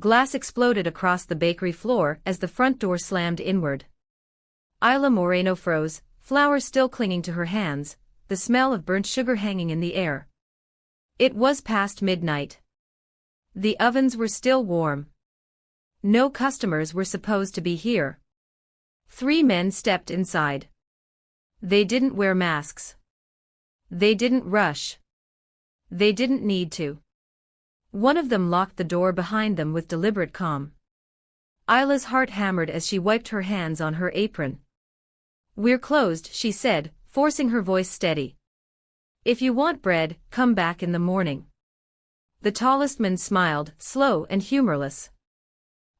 Glass exploded across the bakery floor as the front door slammed inward. Ayla Moreno froze, flour still clinging to her hands, the smell of burnt sugar hanging in the air. It was past midnight. The ovens were still warm. No customers were supposed to be here. 3 men stepped inside. They didn't wear masks. They didn't rush. They didn't need to. One of them locked the door behind them with deliberate calm. Ayla's heart hammered as she wiped her hands on her apron. "We're closed," she said, forcing her voice steady. "If you want bread, come back in the morning." The tallest man smiled, slow and humorless.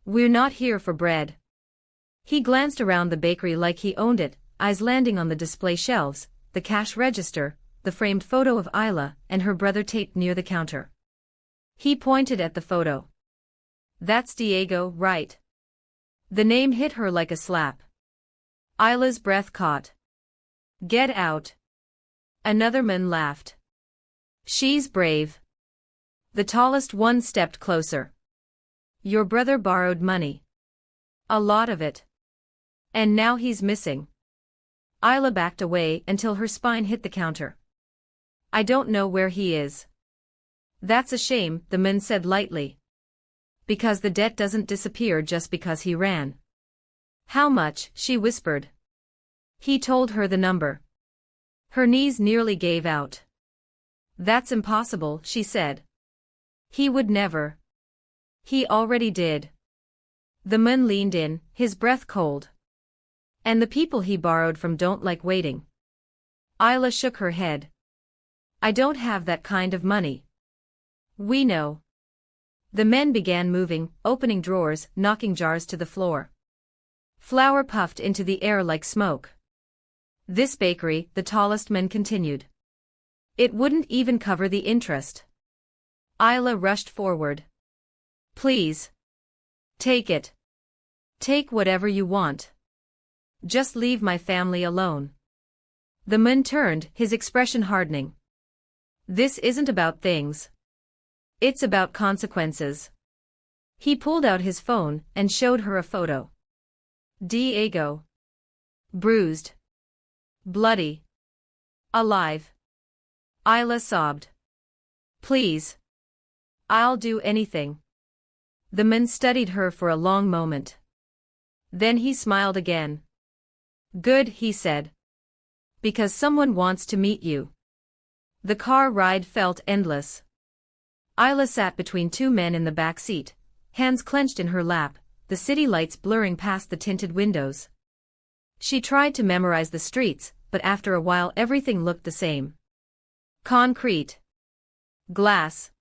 "We're not here for bread." He glanced around the bakery like he owned it, eyes landing on the display shelves, the cash register, the framed photo of Ayla and her brother taped near the counter. He pointed at the photo. "That's Diego, right?" The name hit her like a slap. Ayla's breath caught. "Get out." Another man laughed. "She's brave." The tallest one stepped closer. "Your brother borrowed money. A lot of it. And now he's missing." Ayla backed away until her spine hit the counter. "I don't know where he is." "That's a shame," the man said lightly. "Because the debt doesn't disappear just because he ran." "How much?" she whispered. He told her the number. Her knees nearly gave out. "That's impossible," she said. "He would never." "He already did." The man leaned in, his breath cold. "And the people he borrowed from don't like waiting." Ayla shook her head. "I don't have that kind of money." "We know." The men began moving, opening drawers, knocking jars to the floor. Flour puffed into the air like smoke. "This bakery," the tallest man continued. "It wouldn't even cover the interest." Ayla rushed forward. "Please. Take it. Take whatever you want. Just leave my family alone." The man turned, his expression hardening. "This isn't about things. It's about consequences." He pulled out his phone and showed her a photo. Diego. Bruised. Bloody. Alive. Ayla sobbed. "Please. I'll do anything." The man studied her for a long moment. Then he smiled again. "Good," he said. "Because someone wants to meet you." The car ride felt endless. Ayla sat between 2 men in the back seat, hands clenched in her lap, the city lights blurring past the tinted windows. She tried to memorize the streets, but after a while everything looked the same. Concrete. Glass.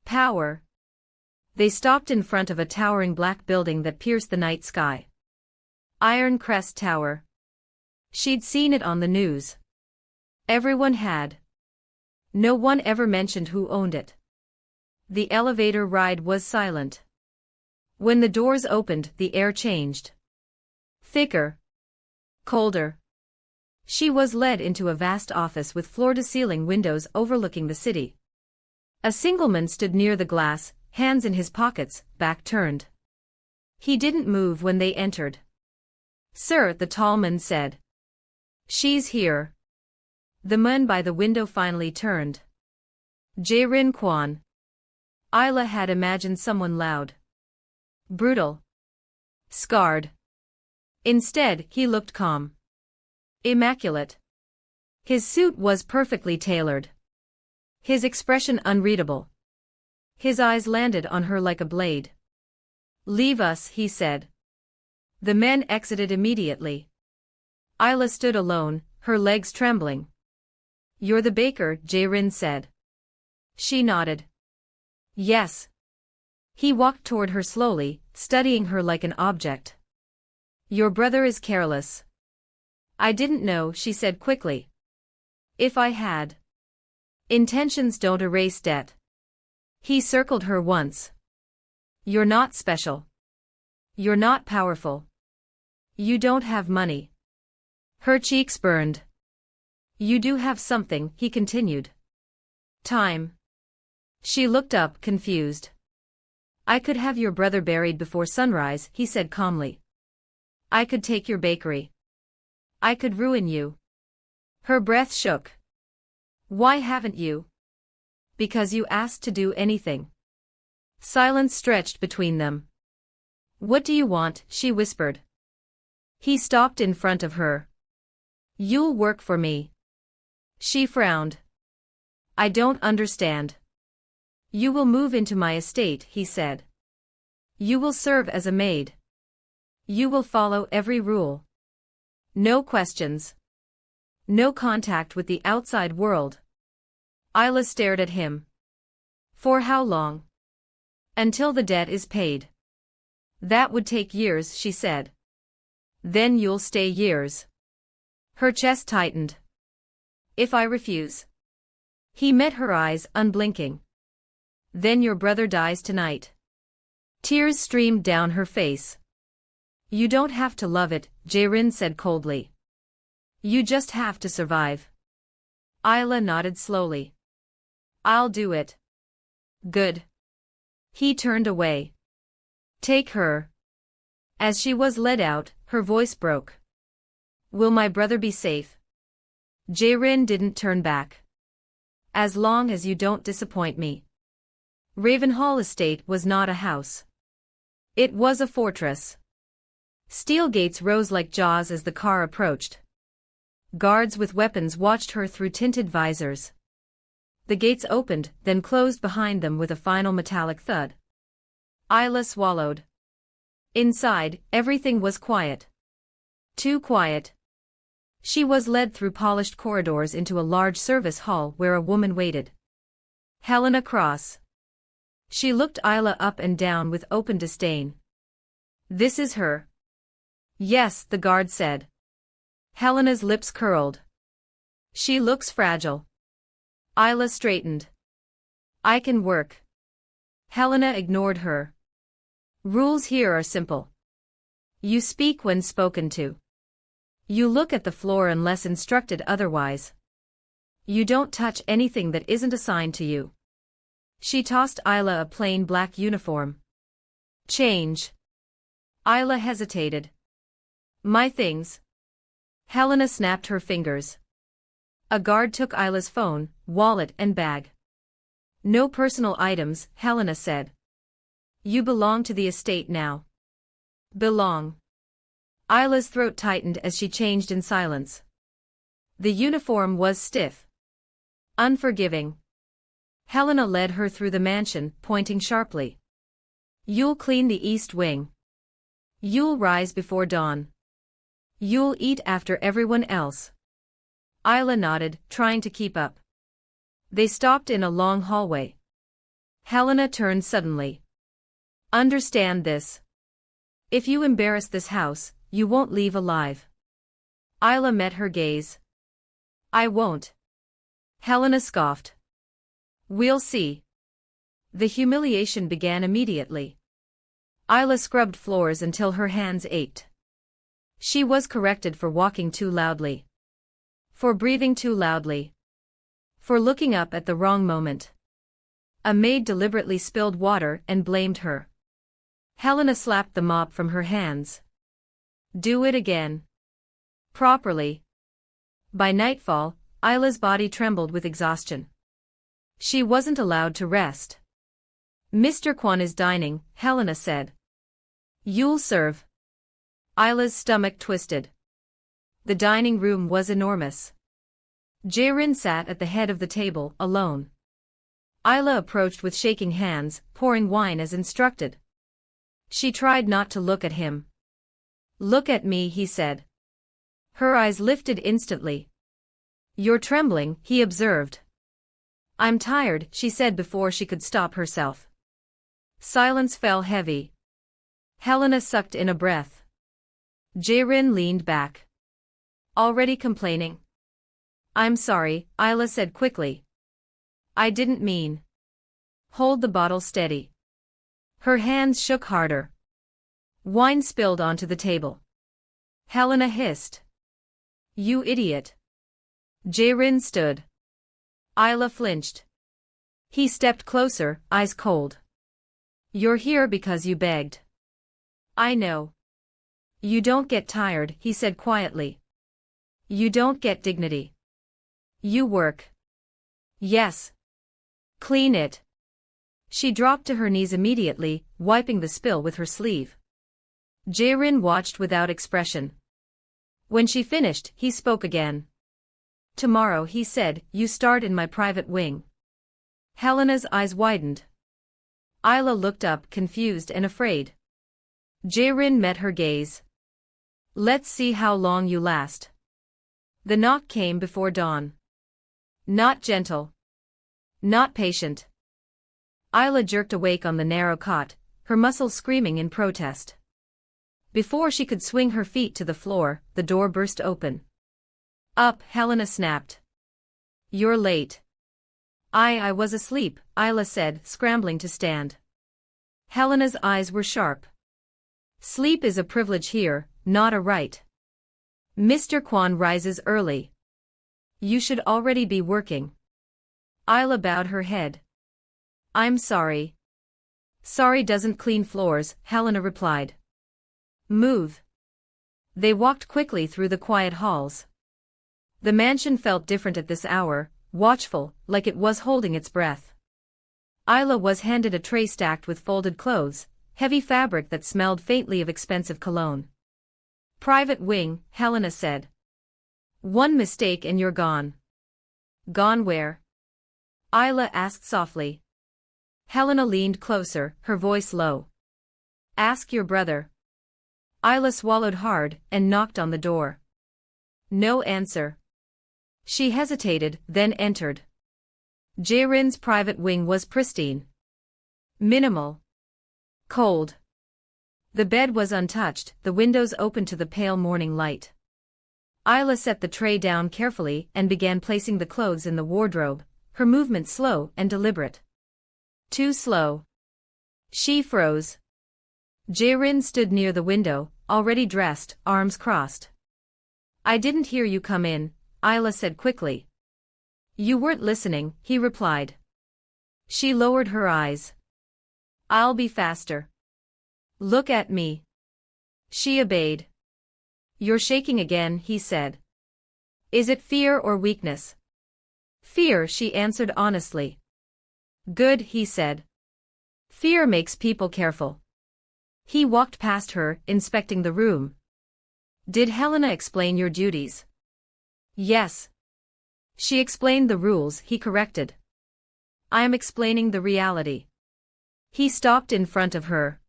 Power. They stopped in front of a towering black building that pierced the night sky. Iron Crest Tower. She'd seen it on the news. Everyone had. No one ever mentioned who owned it. The elevator ride was silent. When the doors opened, the air changed. Thicker. Colder. She was led into a vast office with floor-to-ceiling windows overlooking the city. A single man stood near the glass, hands in his pockets, back turned. He didn't move when they entered. "Sir," the tall man said. "She's here." The man by the window finally turned. Jaerin Kwan. Ayla had imagined someone loud. Brutal. Scarred. Instead, he looked calm. Immaculate. His suit was perfectly tailored. His expression unreadable. His eyes landed on her like a blade. "Leave us," he said. The men exited immediately. Ayla stood alone, her legs trembling. "You're the baker," Jaerin said. She nodded. "Yes." He walked toward her slowly, studying her like an object. "Your brother is careless." "I didn't know," she said quickly. "If I had." "Intentions don't erase debt." He circled her once. "You're not special. You're not powerful. You don't have money." Her cheeks burned. "You do have something," he continued. "Time." She looked up, confused. I could have your brother buried before sunrise, he said calmly. I could take your bakery. I could ruin you. Her breath shook. Why haven't you? Because you asked to do anything. Silence stretched between them. What do you want? She whispered. He stopped in front of her. You'll work for me. She frowned. I don't understand. You will move into my estate, he said. You will serve as a maid. You will follow every rule. No questions. No contact with the outside world. Ayla stared at him. For how long? Until the debt is paid. That would take years, she said. Then you'll stay years. Her chest tightened. If I refuse? He met her eyes, unblinking. Then your brother dies tonight. Tears streamed down her face. You don't have to love it, Jarin said coldly. You just have to survive. Ayla nodded slowly. I'll do it. Good. He turned away. Take her. As she was led out, her voice broke. Will my brother be safe? Jarin didn't turn back. As long as you don't disappoint me. Ravenhall Estate was not a house. It was a fortress. Steel gates rose like jaws as the car approached. Guards with weapons watched her through tinted visors. The gates opened, then closed behind them with a final metallic thud. Ayla swallowed. Inside, everything was quiet. Too quiet. She was led through polished corridors into a large service hall where a woman waited. Helena Cross. She looked Ayla up and down with open disdain. This is her. Yes, the guard said. Helena's lips curled. She looks fragile. Ayla straightened. I can work. Helena ignored her. Rules here are simple. You speak when spoken to. You look at the floor unless instructed otherwise. You don't touch anything that isn't assigned to you. She tossed Ayla a plain black uniform. Change. Ayla hesitated. My things. Helena snapped her fingers. A guard took Ayla's phone, wallet and bag. No personal items, Helena said. You belong to the estate now. Belong. Ayla's throat tightened as she changed in silence. The uniform was stiff. Unforgiving. Helena led her through the mansion, pointing sharply. You'll clean the east wing. You'll rise before dawn. You'll eat after everyone else. Ayla nodded, trying to keep up. They stopped in a long hallway. Helena turned suddenly. Understand this. If you embarrass this house, you won't leave alive. Ayla met her gaze. I won't. Helena scoffed. We'll see. The humiliation began immediately. Ayla scrubbed floors until her hands ached. She was corrected for walking too loudly. For breathing too loudly. For looking up at the wrong moment. A maid deliberately spilled water and blamed her. Helena slapped the mop from her hands. Do it again. Properly. By nightfall, Ayla's body trembled with exhaustion. She wasn't allowed to rest. Mr. Kwan is dining, Helena said. You'll serve. Ayla's stomach twisted. The dining room was enormous. Jarin sat at the head of the table, alone. Ayla approached with shaking hands, pouring wine as instructed. She tried not to look at him. Look at me, he said. Her eyes lifted instantly. You're trembling, he observed. I'm tired, she said before she could stop herself. Silence fell heavy. Helena sucked in a breath. Jarin leaned back. Already complaining? I'm sorry, Ayla said quickly. I didn't mean. Hold the bottle steady. Her hands shook harder. Wine spilled onto the table. Helena hissed. You idiot. Jarin stood. Ayla flinched. He stepped closer, eyes cold. You're here because you begged. I know. You don't get tired, he said quietly. You don't get dignity. You work. Yes. Clean it. She dropped to her knees immediately, wiping the spill with her sleeve. Jae-rin watched without expression. When she finished, he spoke again. Tomorrow, he said, you start in my private wing. Helena's eyes widened. Ayla looked up, confused and afraid. Jae-rin met her gaze. Let's see how long you last. The knock came before dawn. Not gentle. Not patient. Ayla jerked awake on the narrow cot, her muscles screaming in protest. Before she could swing her feet to the floor, the door burst open. Up, Helena snapped. You're late. I was asleep, Ayla said, scrambling to stand. Helena's eyes were sharp. Sleep is a privilege here, not a right. Mr. Kwon rises early. You should already be working. Ayla bowed her head. I'm sorry. Sorry doesn't clean floors, Helena replied. Move. They walked quickly through the quiet halls. The mansion felt different at this hour, watchful, like it was holding its breath. Ayla was handed a tray stacked with folded clothes, heavy fabric that smelled faintly of expensive cologne. Private wing, Helena said. One mistake and you're gone. Gone where? Ayla asked softly. Helena leaned closer, her voice low. Ask your brother. Ayla swallowed hard and knocked on the door. No answer. She hesitated, then entered. Jae-rin's private wing was pristine. Minimal. Cold. The bed was untouched, the windows open to the pale morning light. Ayla set the tray down carefully and began placing the clothes in the wardrobe, her movement slow and deliberate. Too slow. She froze. Jae-rin stood near the window, already dressed, arms crossed. I didn't hear you come in, Ayla said quickly. You weren't listening, he replied. She lowered her eyes. I'll be faster. Look at me. She obeyed. You're shaking again, he said. Is it fear or weakness? Fear, she answered honestly. Good, he said. Fear makes people careful. He walked past her, inspecting the room. Did Helena explain your duties? Yes. She explained the rules, he corrected. I am explaining the reality. He stopped in front of her.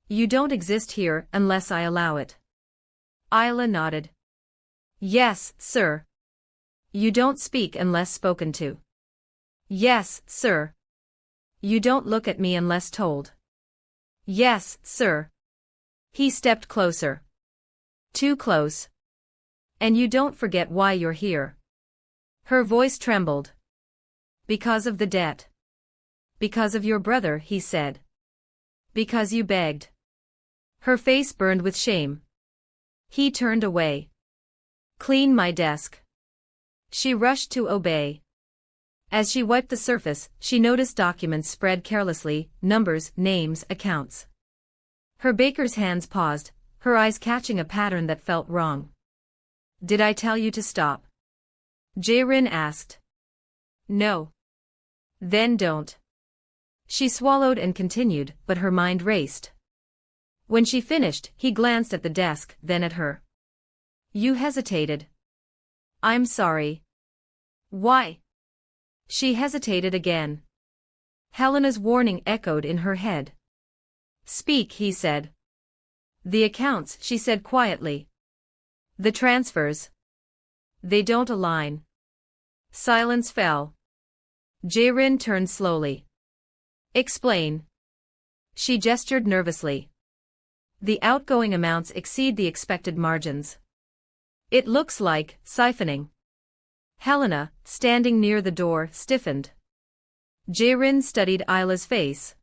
You don't exist here unless I allow it. Ayla nodded. Yes, sir. You don't speak unless spoken to. Yes, sir. You don't look at me unless told. Yes, sir. He stepped closer. Too close. And you don't forget why you're here. Her voice trembled. Because of the debt. Because of your brother, he said. Because you begged. Her face burned with shame. He turned away. Clean my desk. She rushed to obey. As she wiped the surface, she noticed documents spread carelessly, numbers, names, accounts. Her baker's hands paused, her eyes catching a pattern that felt wrong. Did I tell you to stop? Jae-rin asked. No. Then don't. She swallowed and continued, but her mind raced. When she finished, he glanced at the desk, then at her. You hesitated. I'm sorry. Why? She hesitated again. Helena's warning echoed in her head. Speak, he said. The accounts, she said quietly. The transfers. They don't align. Silence fell. Jae-rin turned slowly. Explain. She gestured nervously. The outgoing amounts exceed the expected margins. It looks like siphoning. Helena, standing near the door, stiffened. Jae-rin studied Ayla's face.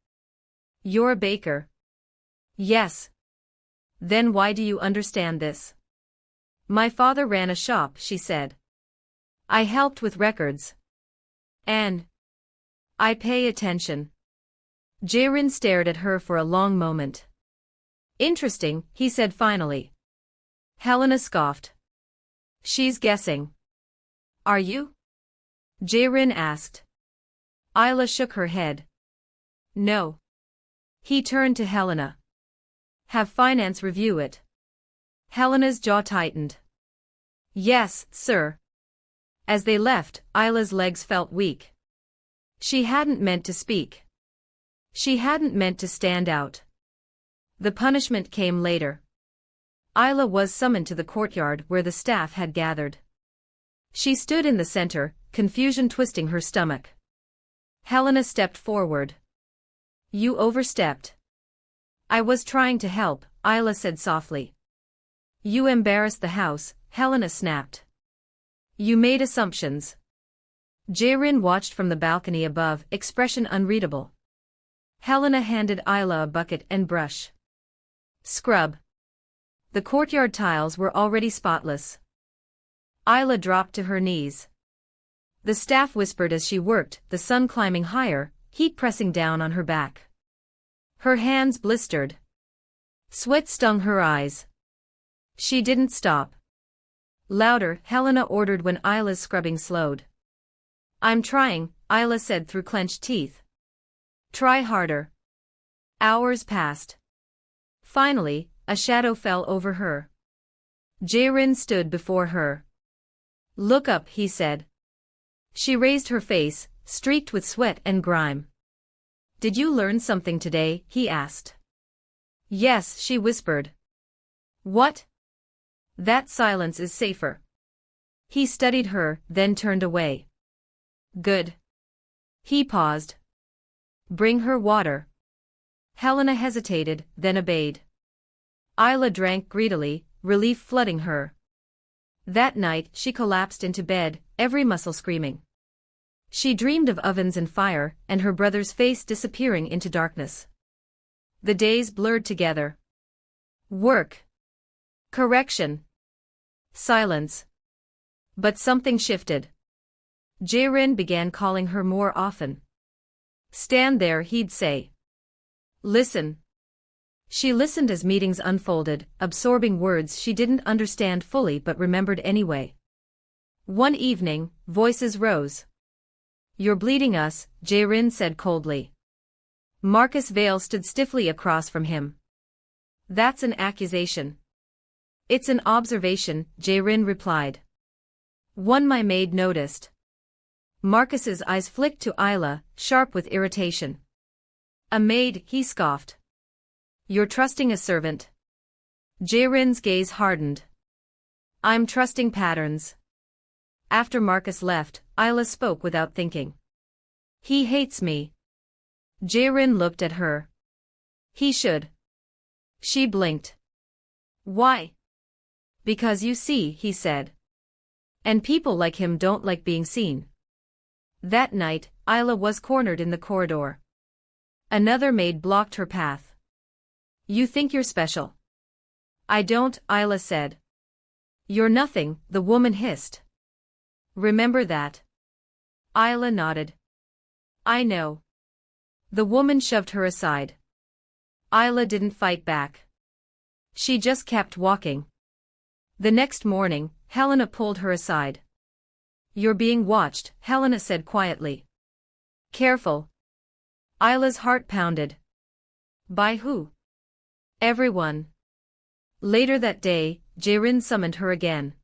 You're a baker. Yes. Then why do you understand this? My father ran a shop, she said. I helped with records. And I pay attention. Jarin stared at her for a long moment. Interesting, he said finally. Helena scoffed. She's guessing. Are you? Jarin asked. Ayla shook her head. No. He turned to Helena. Have finance review it. Helena's jaw tightened. Yes, sir. As they left, Ayla's legs felt weak. She hadn't meant to speak. She hadn't meant to stand out. The punishment came later. Ayla was summoned to the courtyard where the staff had gathered. She stood in the center, confusion twisting her stomach. Helena stepped forward. You overstepped. I was trying to help, Ayla said softly. You embarrassed the house, Helena snapped. You made assumptions. Jarin watched from the balcony above, expression unreadable. Helena handed Ayla a bucket and brush. Scrub. The courtyard tiles were already spotless. Ayla dropped to her knees. The staff whispered as she worked, the sun climbing higher, heat pressing down on her back. Her hands blistered. Sweat stung her eyes. She didn't stop. Louder, Helena ordered when Ayla's scrubbing slowed. I'm trying, Ayla said through clenched teeth. Try harder. Hours passed. Finally, a shadow fell over her. Jarin stood before her. Look up, he said. She raised her face, streaked with sweat and grime. Did you learn something today? He asked. Yes, she whispered. What? That silence is safer. He studied her, then turned away. Good. He paused. Bring her water. Helena hesitated, then obeyed. Ayla drank greedily, relief flooding her. That night, she collapsed into bed, every muscle screaming. She dreamed of ovens and fire, and her brother's face disappearing into darkness. The days blurred together. Work. Correction. Silence. But something shifted. Jarin began calling her more often. Stand there, he'd say. Listen. She listened as meetings unfolded, absorbing words she didn't understand fully but remembered anyway. One evening, voices rose. You're bleeding us, Jarin said coldly. Marcus Vale stood stiffly across from him. That's an accusation. It's an observation, Jarin replied. One my maid noticed. Marcus's eyes flicked to Ayla, sharp with irritation. A maid, he scoffed. You're trusting a servant. Jarin's gaze hardened. I'm trusting patterns. After Marcus left, Ayla spoke without thinking. He hates me. Jarin looked at her. He should. She blinked. Why? Because you see, he said. And people like him don't like being seen. That night, Ayla was cornered in the corridor. Another maid blocked her path. You think you're special. I don't, Ayla said. You're nothing, the woman hissed. Remember that. Ayla nodded. I know. The woman shoved her aside. Ayla didn't fight back. She just kept walking. The next morning, Helena pulled her aside. You're being watched, Helena said quietly. Careful. Ayla's heart pounded. By who? Everyone. Later that day, Jarin summoned her again.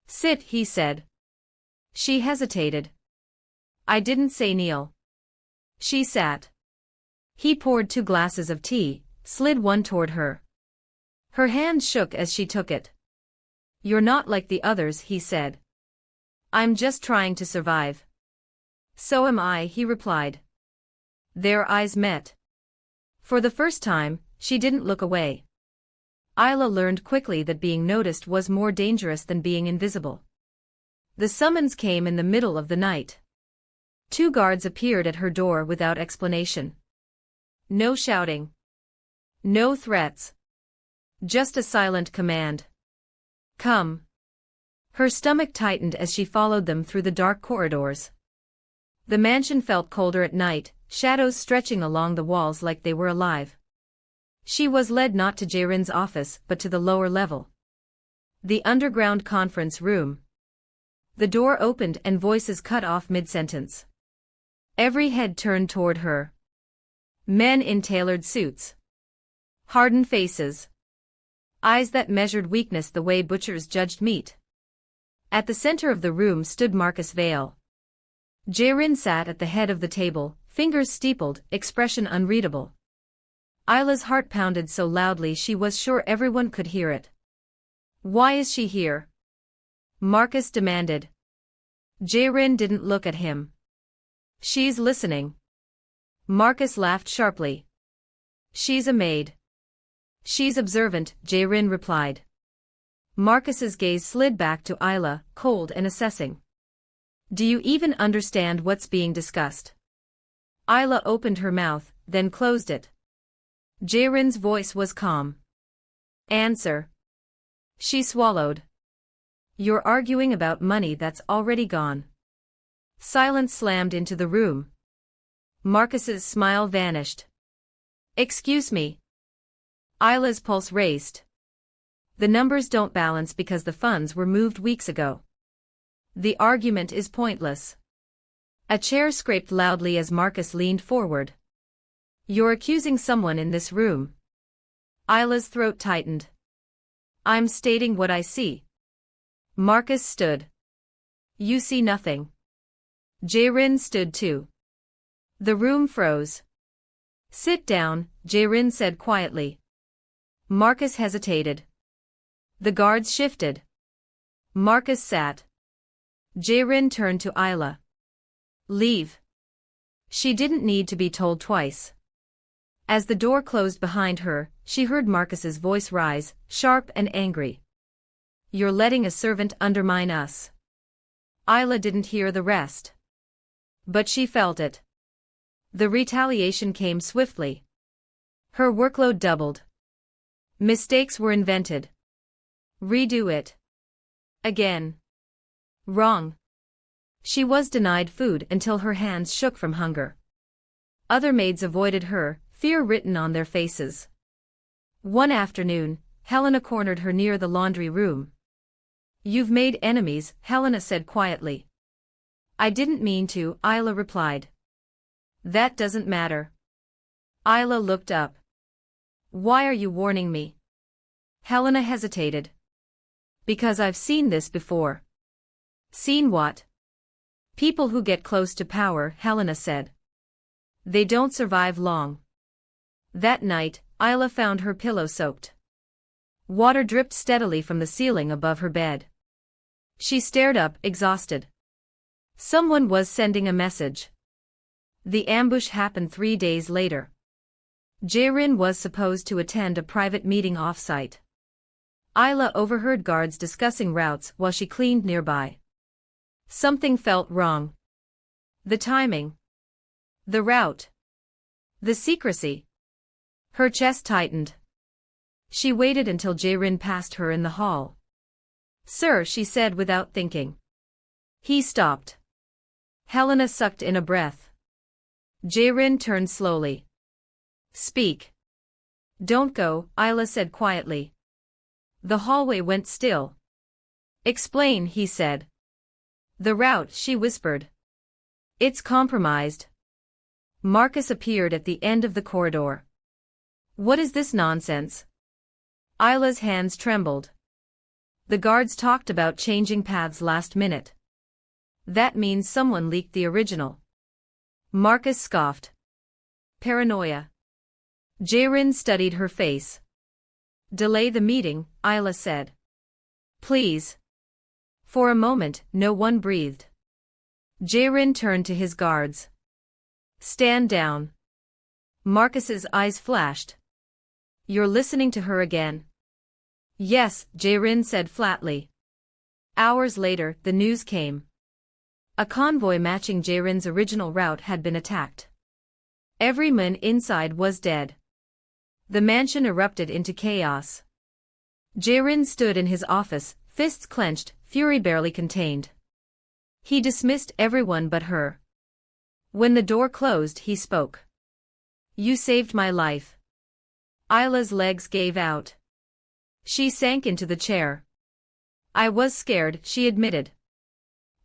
Sit, he said. She hesitated. I didn't say kneel. She sat. He poured 2 glasses of tea, slid one toward her. Her hand shook as she took it. You're not like the others, he said. I'm just trying to survive. So am I, he replied. Their eyes met. For the first time, she didn't look away. Ayla learned quickly that being noticed was more dangerous than being invisible. The summons came in the middle of the night. 2 guards appeared at her door without explanation. No shouting. No threats. Just a silent command. Come. Her stomach tightened as she followed them through the dark corridors. The mansion felt colder at night, shadows stretching along the walls like they were alive. She was led not to Jae-rin's office but to the lower level. The underground conference room. The door opened and voices cut off mid-sentence. Every head turned toward her. Men in tailored suits. Hardened faces. Eyes that measured weakness the way butchers judged meat. At the center of the room stood Marcus Vale. Jae-rin sat at the head of the table, fingers steepled, expression unreadable. Ayla's heart pounded so loudly she was sure everyone could hear it. "Why is she here?" Marcus demanded. Jae-rin didn't look at him. "She's listening." Marcus laughed sharply. "She's a maid." "She's observant," Jae-rin replied. Marcus's gaze slid back to Ayla, cold and assessing. "Do you even understand what's being discussed?" Ayla opened her mouth, then closed it. Jae-rin's voice was calm. "Answer." She swallowed. "You're arguing about money that's already gone." Silence slammed into the room. Marcus's smile vanished. "Excuse me." Ayla's pulse raced. "The numbers don't balance because the funds were moved weeks ago. The argument is pointless." A chair scraped loudly as Marcus leaned forward. "You're accusing someone in this room." Ayla's throat tightened. "I'm stating what I see." Marcus stood. "You see nothing." Jae-rin stood too. The room froze. "Sit down," Jae-rin said quietly. Marcus hesitated. The guards shifted. Marcus sat. Jae-rin turned to Ayla. "Leave." She didn't need to be told twice. As the door closed behind her, she heard Marcus's voice rise, sharp and angry. "You're letting a servant undermine us." Ayla didn't hear the rest. But she felt it. The retaliation came swiftly. Her workload doubled. Mistakes were invented. Redo it. Again. Wrong. She was denied food until her hands shook from hunger. Other maids avoided her, fear written on their faces. One afternoon, Helena cornered her near the laundry room. "You've made enemies," Helena said quietly. "I didn't mean to," Ayla replied. "That doesn't matter." Ayla looked up. "Why are you warning me?" Helena hesitated. "Because I've seen this before." "Seen what?" "People who get close to power," Helena said. "They don't survive long." That night, Ayla found her pillow soaked. Water dripped steadily from the ceiling above her bed. She stared up, exhausted. Someone was sending a message. The ambush happened 3 days later. Jae-rin was supposed to attend a private meeting off-site. Ayla overheard guards discussing routes while she cleaned nearby. Something felt wrong. The timing. The route. The secrecy. Her chest tightened. She waited until Jae-rin passed her in the hall. "Sir," she said without thinking. He stopped. Helena sucked in a breath. Jae-rin turned slowly. "Speak." "Don't go," Ayla said quietly. The hallway went still. "Explain," he said. "The route," she whispered. "It's compromised." Marcus appeared at the end of the corridor. "What is this nonsense?" Ayla's hands trembled. "The guards talked about changing paths last minute." "That means someone leaked the original." Marcus scoffed. "Paranoia." Jae-rin studied her face. "Delay the meeting," Ayla said. "Please." For a moment, no one breathed. Jae-rin turned to his guards. "Stand down." Marcus's eyes flashed. "You're listening to her again?" "Yes," Jae-rin said flatly. Hours later, the news came. A convoy matching Jae-rin's original route had been attacked. Every man inside was dead. The mansion erupted into chaos. Jae-rin stood in his office, fists clenched, fury barely contained. He dismissed everyone but her. When the door closed, he spoke. You saved my life. Ayla's legs gave out. She sank into the chair. I was scared, she admitted.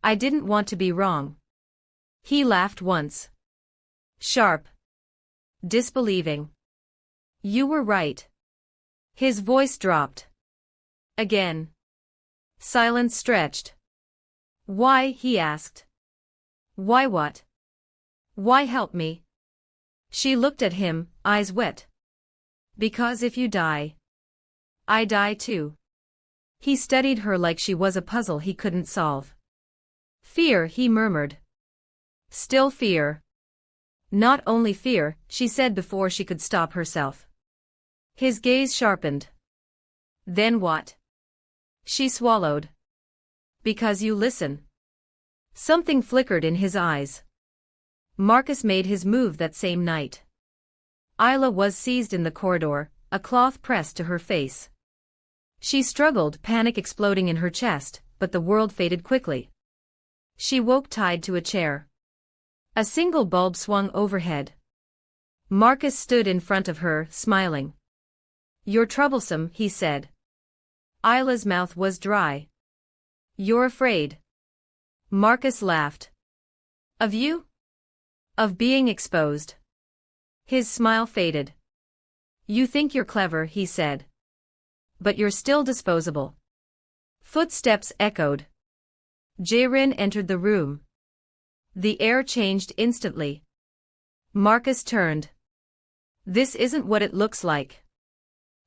I didn't want to be wrong. He laughed once. Sharp. Disbelieving. You were right. His voice dropped. Again. Silence stretched. Why? He asked. Why what? Why help me? She looked at him, eyes wet. Because if you die, I die too. He studied her like she was a puzzle he couldn't solve. Fear, he murmured. Still fear. Not only fear, she said before she could stop herself. His gaze sharpened. Then what? She swallowed. Because you listen. Something flickered in his eyes. Marcus made his move that same night. Ayla was seized in the corridor, a cloth pressed to her face. She struggled, panic exploding in her chest, but the world faded quickly. She woke tied to a chair. A single bulb swung overhead. Marcus stood in front of her, smiling. You're troublesome, he said. Ayla's mouth was dry. You're afraid. Marcus laughed. Of you? Of being exposed. His smile faded. You think you're clever, he said. But you're still disposable. Footsteps echoed. Jaerin entered the room. The air changed instantly. Marcus turned. This isn't what it looks like.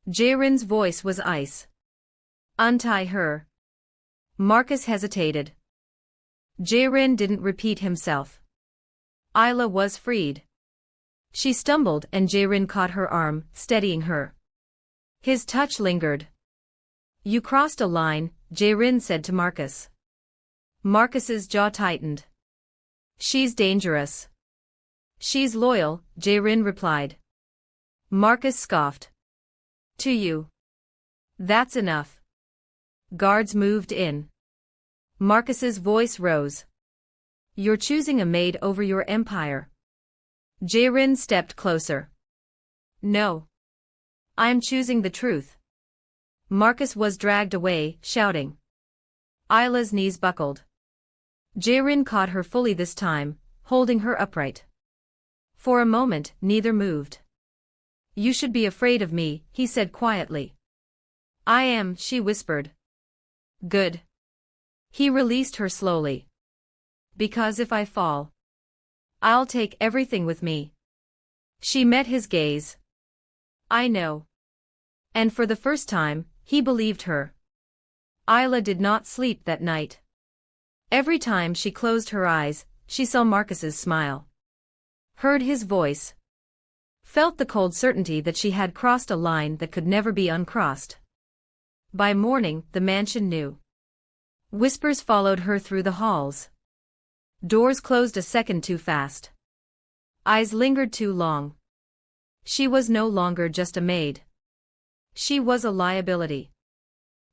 Jaerin's voice was ice. Untie her. Marcus hesitated. Jaerin didn't repeat himself. Ayla was freed. She stumbled and Jaerin caught her arm, steadying her. His touch lingered. You crossed a line, Jaerin said to Marcus. Marcus's jaw tightened. She's dangerous. She's loyal, Jaerin replied. Marcus scoffed. To you. That's enough. Guards moved in. Marcus's voice rose. You're choosing a maid over your empire. Jaerin stepped closer. No. I'm choosing the truth. Marcus was dragged away, shouting. Ayla's knees buckled. Jaerin caught her fully this time, holding her upright. For a moment, neither moved. You should be afraid of me, he said quietly. I am, she whispered. Good. He released her slowly. Because if I fall, I'll take everything with me. She met his gaze. I know. And for the first time, he believed her. Ayla did not sleep that night. Every time she closed her eyes, she saw Marcus's smile. Heard his voice. Felt the cold certainty that she had crossed a line that could never be uncrossed. By morning, the mansion knew. Whispers followed her through the halls. Doors closed a second too fast. Eyes lingered too long. She was no longer just a maid. She was a liability.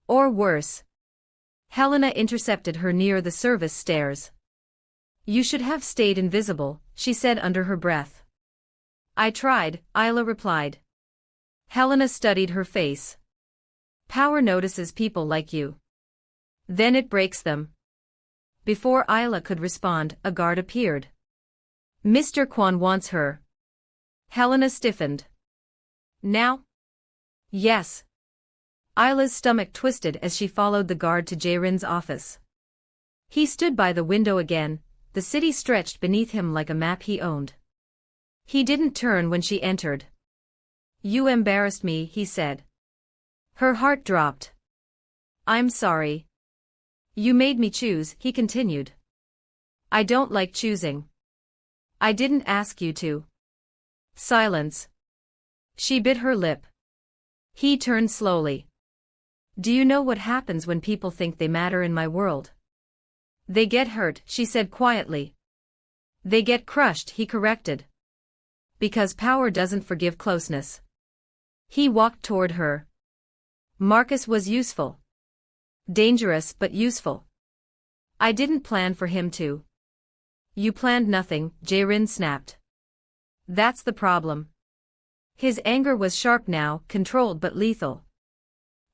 Or worse. Helena intercepted her near the service stairs. You should have stayed invisible, she said under her breath. I tried, Ayla replied. Helena studied her face. Power notices people like you. Then it breaks them. Before Ayla could respond, a guard appeared. Mr. Kwan wants her. Helena stiffened. Now? Yes. Ayla's stomach twisted as she followed the guard to Jaerin's office. He stood by the window again, the city stretched beneath him like a map he owned. He didn't turn when she entered. You embarrassed me, he said. Her heart dropped. I'm sorry. You made me choose, he continued. I don't like choosing. I didn't ask you to. Silence. She bit her lip. He turned slowly. Do you know what happens when people think they matter in my world? They get hurt, she said quietly. They get crushed, he corrected. Because power doesn't forgive closeness. He walked toward her. Marcus was useful. Dangerous but useful. I didn't plan for him to. You planned nothing, Jae-rin snapped. That's the problem. His anger was sharp now, controlled but lethal.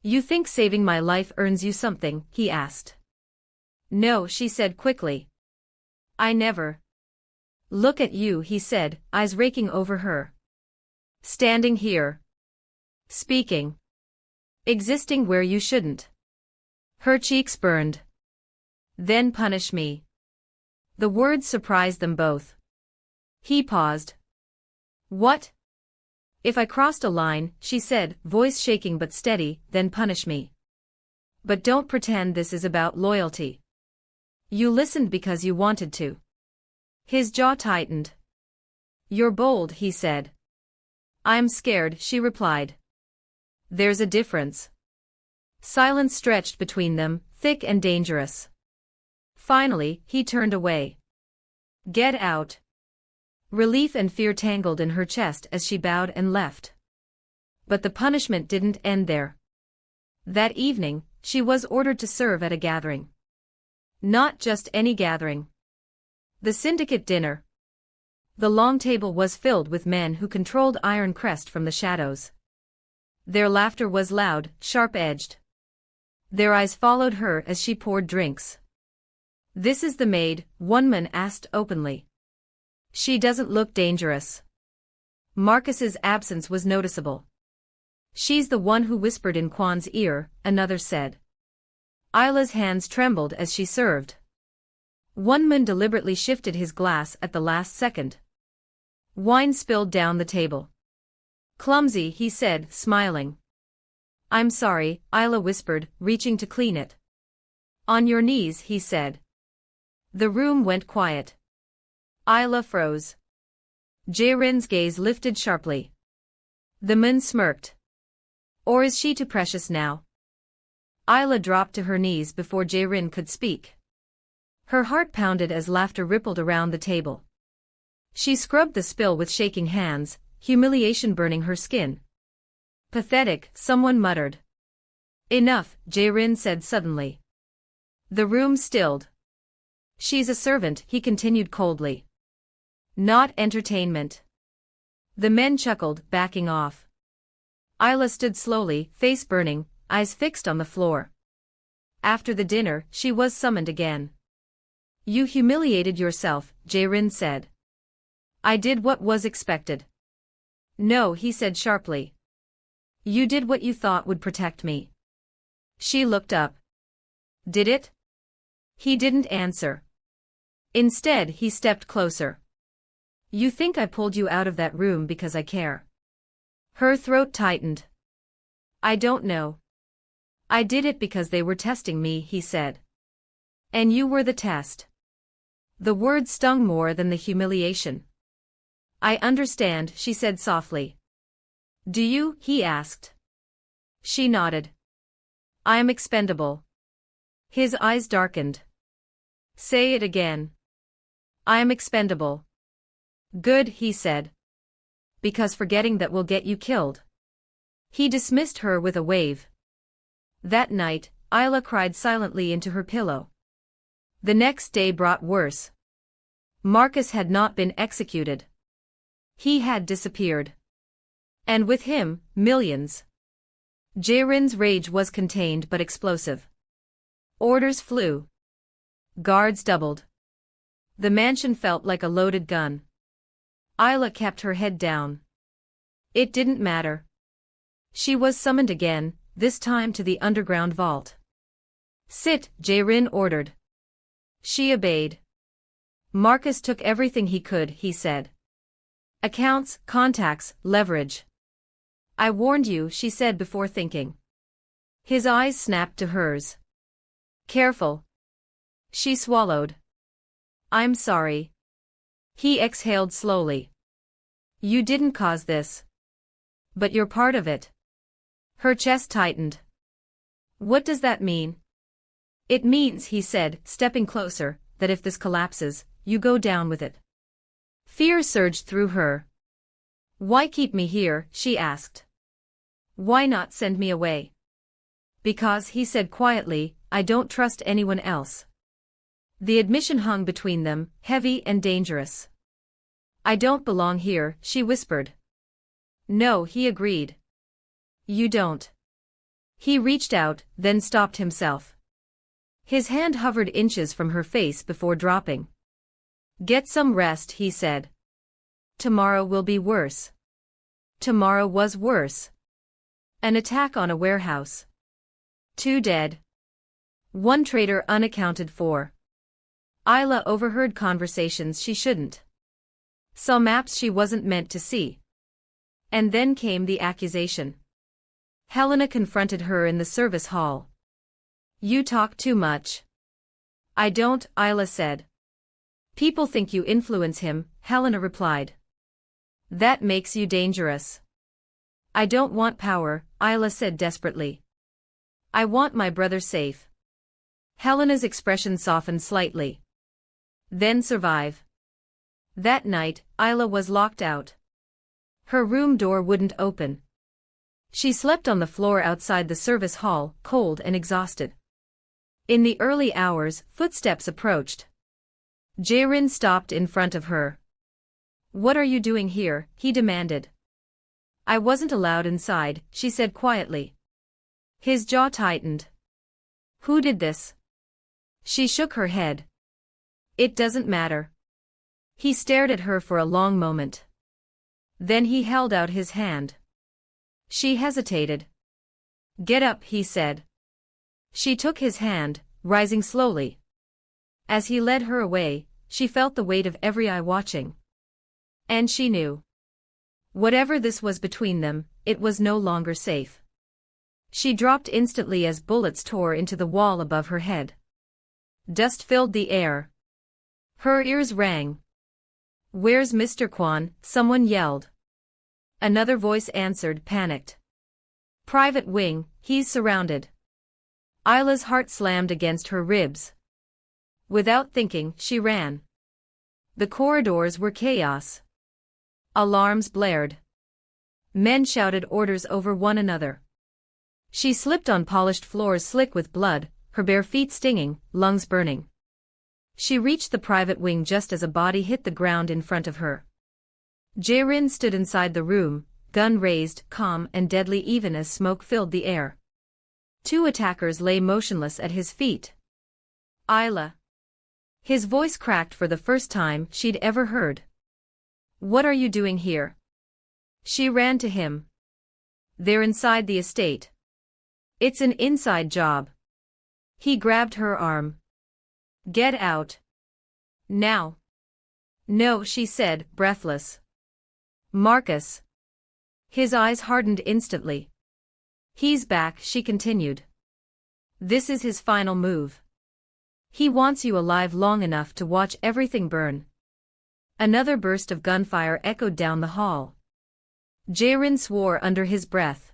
You think saving my life earns you something, he asked. No, she said quickly. I never. Look at you, he said, eyes raking over her. Standing here. Speaking. Existing where you shouldn't. Her cheeks burned. Then punish me. The words surprised them both. He paused. What? If I crossed a line, she said, voice shaking but steady, then punish me. But don't pretend this is about loyalty. You listened because you wanted to. His jaw tightened. You're bold, he said. I'm scared, she replied. There's a difference. Silence stretched between them, thick and dangerous. Finally, he turned away. Get out. Relief and fear tangled in her chest as she bowed and left. But the punishment didn't end there. That evening, she was ordered to serve at a gathering. Not just any gathering. The syndicate dinner. The long table was filled with men who controlled Iron Crest from the shadows. Their laughter was loud, sharp-edged. Their eyes followed her as she poured drinks. This is the maid, one man asked openly. She doesn't look dangerous. Marcus's absence was noticeable. She's the one who whispered in Kwan's ear, another said. Ayla's hands trembled as she served. One man deliberately shifted his glass at the last second. Wine spilled down the table. Clumsy, he said, smiling. I'm sorry, Ayla whispered, reaching to clean it. On your knees, he said. The room went quiet. Ayla froze. Jae-rin's gaze lifted sharply. The man smirked. Or is she too precious now? Ayla dropped to her knees before Jae-rin could speak. Her heart pounded as laughter rippled around the table. She scrubbed the spill with shaking hands, humiliation burning her skin. Pathetic, someone muttered. Enough, Jae-rin said suddenly. The room stilled. She's a servant, he continued coldly. Not entertainment. The men chuckled, backing off. Ayla stood slowly, face burning, eyes fixed on the floor. After the dinner, she was summoned again. You humiliated yourself, Jae-rin said. I did what was expected. No, he said sharply. You did what you thought would protect me. She looked up. Did it? He didn't answer. Instead, he stepped closer. You think I pulled you out of that room because I care? Her throat tightened. I don't know. I did it because they were testing me, he said. And you were the test. The words stung more than the humiliation. I understand, she said softly. Do you? He asked. She nodded. I am expendable. His eyes darkened. Say it again. I am expendable. Good, he said. Because forgetting that will get you killed. He dismissed her with a wave. That night, Ayla cried silently into her pillow. The next day brought worse. Marcus had not been executed. He had disappeared. And with him, millions. Jae-rin's rage was contained but explosive. Orders flew. Guards doubled. The mansion felt like a loaded gun. Ayla kept her head down. It didn't matter. She was summoned again, this time to the underground vault. Sit, Jae-rin ordered. She obeyed. Marcus took everything he could, he said. Accounts, contacts, leverage. I warned you, she said before thinking. His eyes snapped to hers. Careful. She swallowed. I'm sorry. He exhaled slowly. You didn't cause this. But you're part of it. Her chest tightened. What does that mean? It means, he said, stepping closer, that if this collapses, you go down with it. Fear surged through her. Why keep me here, she asked. Why not send me away? Because, he said quietly, I don't trust anyone else. The admission hung between them, heavy and dangerous. I don't belong here, she whispered. No, he agreed. You don't. He reached out, then stopped himself. His hand hovered inches from her face before dropping. Get some rest, he said. Tomorrow will be worse. Tomorrow was worse. An attack on a warehouse. 2 dead. 1 traitor unaccounted for. Ayla overheard conversations she shouldn't. Saw maps she wasn't meant to see. And then came the accusation. Helena confronted her in the service hall. You talk too much. I don't, Ayla said. People think you influence him, Helena replied. That makes you dangerous. I don't want power, Ayla said desperately. I want my brother safe. Helena's expression softened slightly. Then survive. That night, Ayla was locked out. Her room door wouldn't open. She slept on the floor outside the service hall, cold and exhausted. In the early hours, footsteps approached. Jarin stopped in front of her. What are you doing here? He demanded. I wasn't allowed inside, she said quietly. His jaw tightened. Who did this? She shook her head. It doesn't matter. He stared at her for a long moment. Then he held out his hand. She hesitated. Get up, he said. She took his hand, rising slowly. As he led her away, she felt the weight of every eye watching. And she knew. Whatever this was between them, it was no longer safe. She dropped instantly as bullets tore into the wall above her head. Dust filled the air. Her ears rang. Where's Mr. Kwan? Someone yelled. Another voice answered, panicked. Private wing, he's surrounded. Ayla's heart slammed against her ribs. Without thinking, she ran. The corridors were chaos. Alarms blared. Men shouted orders over one another. She slipped on polished floors slick with blood, her bare feet stinging, lungs burning. She reached the private wing just as a body hit the ground in front of her. Jarin stood inside the room, gun raised, calm and deadly even as smoke filled the air. 2 attackers lay motionless at his feet. Ayla. His voice cracked for the first time she'd ever heard. What are you doing here? She ran to him. They're inside the estate. It's an inside job. He grabbed her arm. Get out. Now. No, she said, breathless. Marcus. His eyes hardened instantly. He's back, she continued. This is his final move. He wants you alive long enough to watch everything burn. Another burst of gunfire echoed down the hall. Jarin swore under his breath.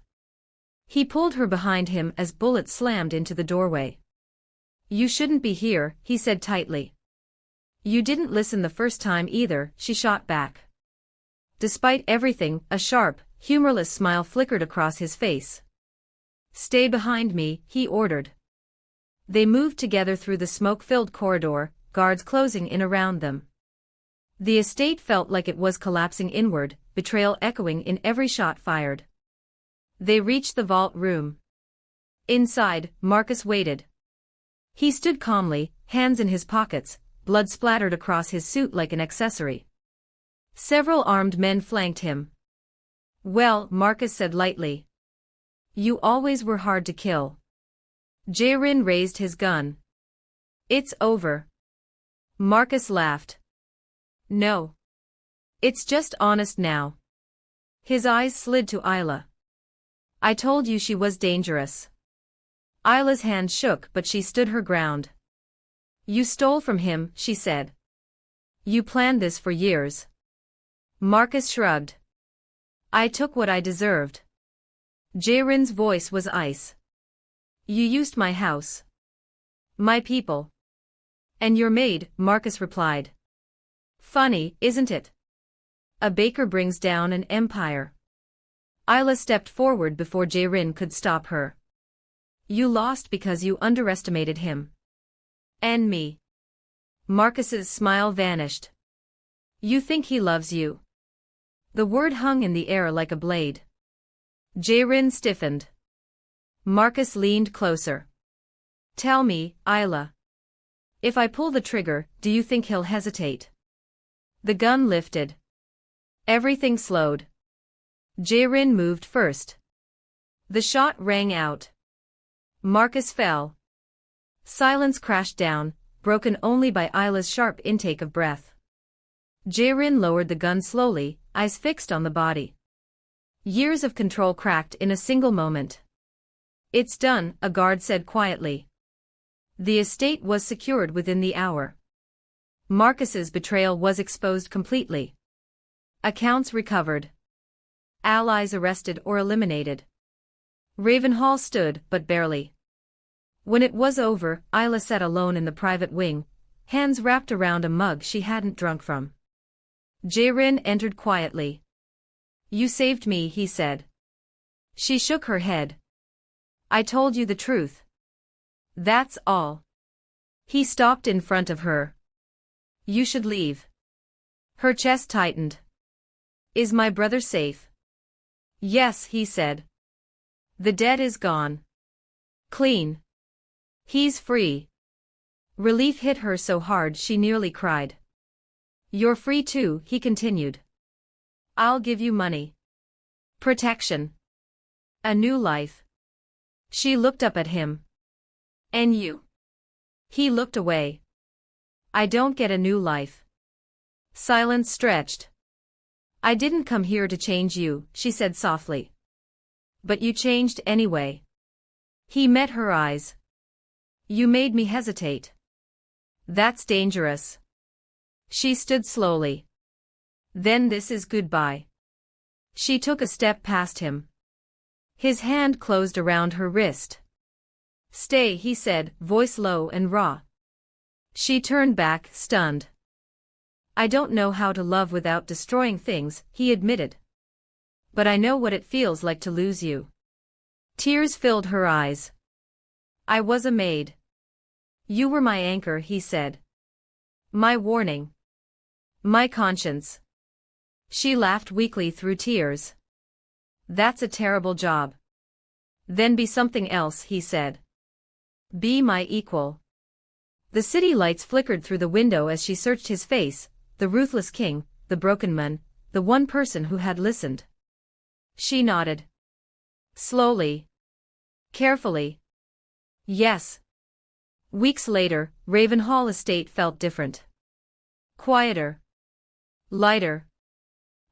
He pulled her behind him as bullets slammed into the doorway. You shouldn't be here, he said tightly. You didn't listen the first time either, she shot back. Despite everything, a sharp, humorless smile flickered across his face. Stay behind me, he ordered. They moved together through the smoke-filled corridor, guards closing in around them. The estate felt like it was collapsing inward, betrayal echoing in every shot fired. They reached the vault room. Inside, Marcus waited. He stood calmly, hands in his pockets, blood splattered across his suit like an accessory. Several armed men flanked him. Well, Marcus said lightly. You always were hard to kill. Jarin raised his gun. It's over. Marcus laughed. No. It's just honest now. His eyes slid to Ayla. I told you she was dangerous. Ayla's hand shook but she stood her ground. You stole from him, she said. You planned this for years. Marcus shrugged. I took what I deserved. Jarin's voice was ice. You used my house. My people. And your maid, Marcus replied. Funny, isn't it? A baker brings down an empire. Ayla stepped forward before Jarin could stop her. You lost because you underestimated him. And me. Marcus's smile vanished. You think he loves you? The word hung in the air like a blade. Jaerin stiffened. Marcus leaned closer. Tell me, Ayla. If I pull the trigger, do you think he'll hesitate? The gun lifted. Everything slowed. Jaerin moved first. The shot rang out. Marcus fell. Silence crashed down, broken only by Ayla's sharp intake of breath. Jaerin lowered the gun slowly, eyes fixed on the body. Years of control cracked in a single moment. It's done, a guard said quietly. The estate was secured within the hour. Marcus's betrayal was exposed completely. Accounts recovered. Allies arrested or eliminated. Ravenhall stood, but barely. When it was over, Ayla sat alone in the private wing, hands wrapped around a mug she hadn't drunk from. Jaerin entered quietly. You saved me, he said. She shook her head. I told you the truth. That's all. He stopped in front of her. You should leave. Her chest tightened. Is my brother safe? Yes, he said. The debt is gone. Clean. He's free. Relief hit her so hard she nearly cried. You're free too, he continued. I'll give you money. Protection. A new life. She looked up at him. And you? He looked away. I don't get a new life. Silence stretched. I didn't come here to change you, she said softly. But you changed anyway. He met her eyes. You made me hesitate. That's dangerous. She stood slowly. Then this is goodbye. She took a step past him. His hand closed around her wrist. Stay, he said, voice low and raw. She turned back, stunned. I don't know how to love without destroying things, he admitted. But I know what it feels like to lose you. Tears filled her eyes. I was a maid. You were my anchor, he said. My warning. My conscience. She laughed weakly through tears. That's a terrible job. Then be something else, he said. Be my equal. The city lights flickered through the window as she searched his face, the ruthless king, the broken man, the one person who had listened. She nodded. Slowly. Carefully. Yes. Weeks later, Ravenhall estate felt different. Quieter. Lighter.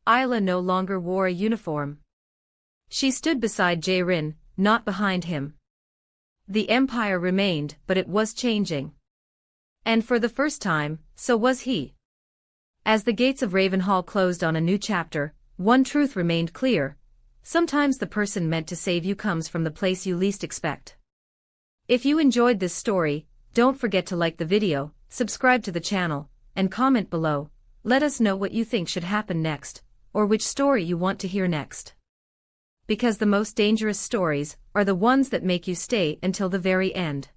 Ayla no longer wore a uniform. She stood beside Jaerin, not behind him. The empire remained, but it was changing. And for the first time, so was he. As the gates of Ravenhall closed on a new chapter, one truth remained clear. Sometimes the person meant to save you comes from the place you least expect. If you enjoyed this story, don't forget to like the video, subscribe to the channel, and comment below. Let us know what you think should happen next, or which story you want to hear next. Because the most dangerous stories are the ones that make you stay until the very end.